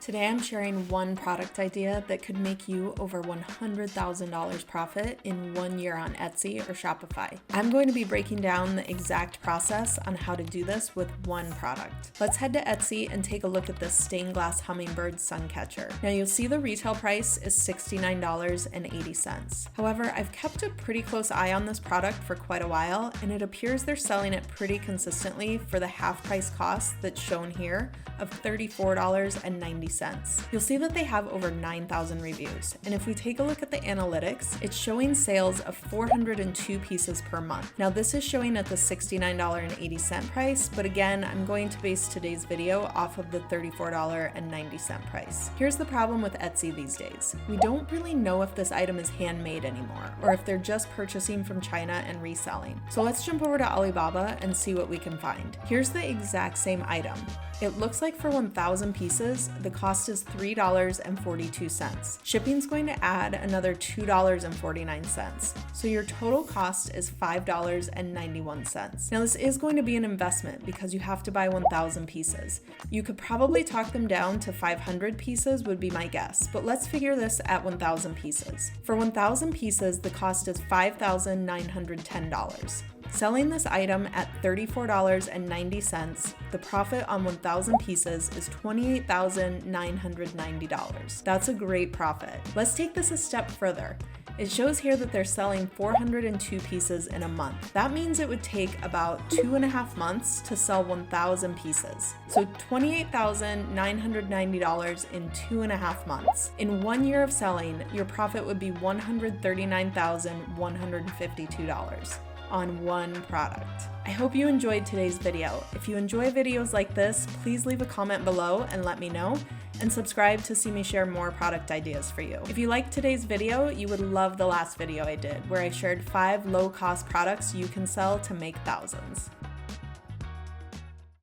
Today I'm sharing one product idea that could make you over $100,000 profit in 1 year on Etsy or Shopify. I'm going to be breaking down the exact process on how to do this with one product. Let's head to Etsy and take a look at this stained glass hummingbird sun catcher. Now you'll see the retail price is $69.80. However, I've kept a pretty close eye on this product for quite a while, and it appears they're selling it pretty consistently for the half price cost that's shown here of $34.90. You'll see that they have over 9,000 reviews, and if we take a look at the analytics, it's showing sales of 402 pieces per month. Now this is showing at the $69.80 price, but again, I'm going to base today's video off of the $34.90 price. Here's the problem with Etsy these days. We don't really know if this item is handmade anymore, or if they're just purchasing from China and reselling. So let's jump over to Alibaba and see what we can find. Here's the exact same item. It looks like for 1,000 pieces, the cost is $3.42. Shipping's going to add another $2.49. So your total cost is $5.91. Now this is going to be an investment because you have to buy 1,000 pieces. You could probably talk them down to 500 pieces would be my guess, but let's figure this at 1,000 pieces. For 1,000 pieces, the cost is $5,910. Selling this item at $34.90, the profit on 1,000 pieces is $28,990. That's a great profit. Let's take this a step further. It shows here that they're selling 402 pieces in a month. That means it would take about 2.5 months to sell 1,000 pieces. So $28,990 in 2.5 months. In 1 year of selling, your profit would be $139,152 on one product. I hope you enjoyed today's video. If you enjoy videos like this, please leave a comment below and let me know, and subscribe to see me share more product ideas for you. If you liked today's video, you would love the last video I did, where I shared 5 low-cost products you can sell to make thousands.